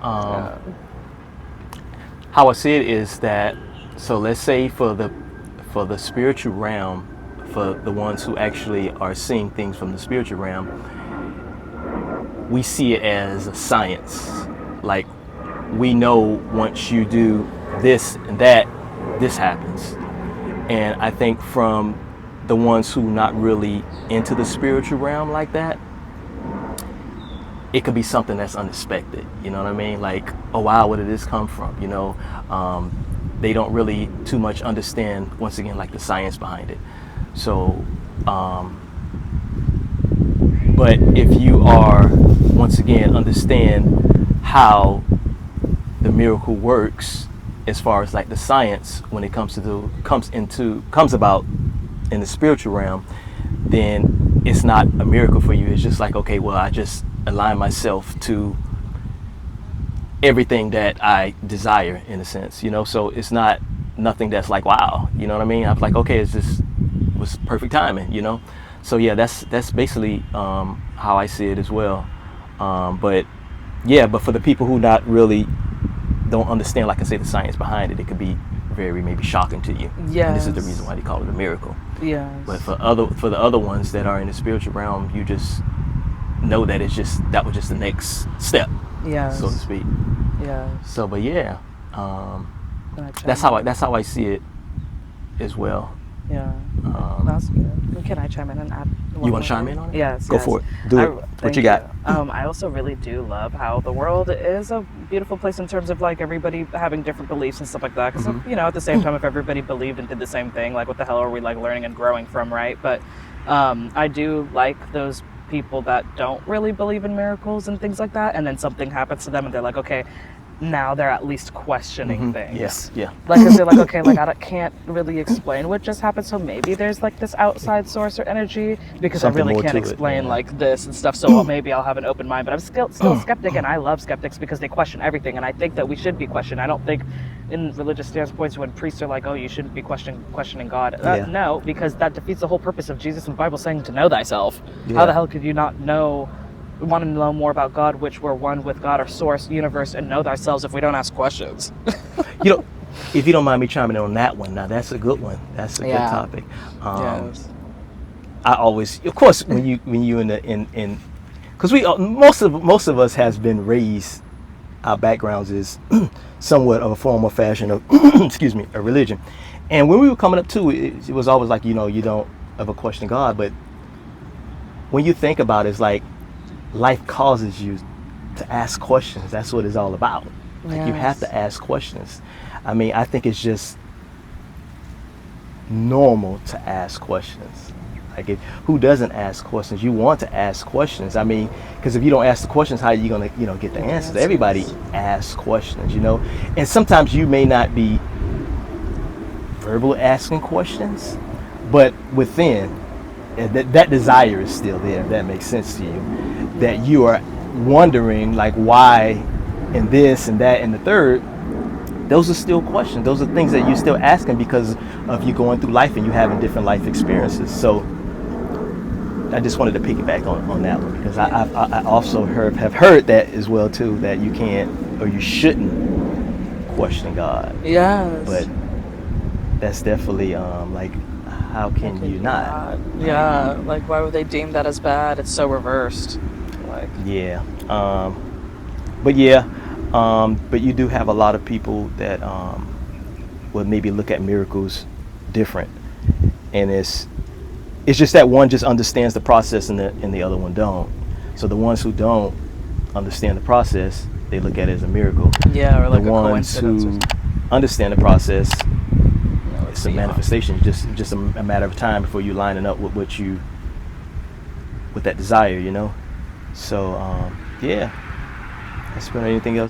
Um, Yeah. how I see it is that, so let's say for the spiritual realm, for the ones who actually are seeing things from the spiritual realm, we see it as a science. Like, we know once you do this and that, this happens. And I think from the ones who not really into the spiritual realm like that, it could be something that's unexpected. You know what I mean? Like, oh wow, where did this come from? They don't really too much understand, once again, like the science behind it. So, but if you are, once again, understand how the miracle works, as far as like the science, when it comes about in the spiritual realm, then it's not a miracle for you. It's just like, okay, well, I just align myself to everything that I desire, in a sense, so it's not nothing that's like, wow, you know what I mean? I'm like, okay, it was perfect timing, so yeah, that's basically how I see it as well. But yeah, but for the people who not really don't understand, like I say, the science behind it, it could be very maybe shocking to you, and this is the reason Yes. why they call it a miracle. But Yes. for the other ones that are in the spiritual realm, you just know that that was just the next step, so to Yes. speak. Yes. So, but yeah, um, Can I that's chime how in? I see it as well. Yeah, Um, that's good. Can I chime in and add you one want to more chime thing? in on it? Yes, Go yes. for it. Do it. What you Thank you. got? I also really do love how the world is a beautiful place in terms of like everybody having different beliefs and stuff like that. Because at the same time, if everybody believed and did the same thing, like what the hell are we like learning and growing from, right? But I do like those people that don't really believe in miracles and things like that, and then something happens to them, and they're like, okay, now they're at least questioning Yeah, things. yeah. Like, because they're like, okay, like can't really explain what just happened, so maybe there's like this outside source or energy, because I Something really more can't to it. explain Yeah. like this and stuff, so maybe I'll have an open mind. But I'm still a skeptic, and I love skeptics because they question everything, and I think that we should be questioned. I don't think in religious standpoints when priests are like, oh, you shouldn't be questioning God. Yeah. No, because that defeats the whole purpose of Jesus and the Bible saying to know thyself. How the Yeah. hell could you not want to know more about God, which we're one with God, our source, universe, and know thyself if we don't ask questions? You know, if you don't mind me chiming in on that one, now that's a good one. That's a good Yeah. topic. Yes. I always, of course, when you in because we most of us has been raised. Our backgrounds is somewhat of a form or fashion of excuse me, a religion. And when we were coming up too, it was always like, you don't ever question God. But when you think about it, it's like life causes you to ask questions. That's what it's all about. Like, you have Yes. to ask questions. I mean, I think it's just normal to ask questions. Like, who doesn't ask questions? You want to ask questions. I mean, because if you don't ask the questions, how are you gonna, get the Get the answers? Everybody answers. asks questions. And sometimes you may not be verbal asking questions, but within, that desire is still there. If that makes sense to you, that Yeah. you are wondering, like, why, and this and that and the third. Those are still questions. Those are things that you're still asking because of you going through life and you having different life experiences. So I just wanted to piggyback on that one, because I also have heard that as well too, that you can't or you shouldn't question God. But Yes. that's definitely like, how How can can you you not? not? Like, Yeah. Like, why would they deem that as bad? It's so reversed. Like, yeah. But yeah, but you do have a lot of people that will maybe look at miracles different, and it's just that one just understands the process and the other one don't. So the ones who don't understand the process, they look at it as a miracle. yeah, or The like a ones coincidence or who something. understand the process, No, it's it's a beyond. manifestation, just a matter of time before you lining up with with that desire. So yeah. That's been anything else.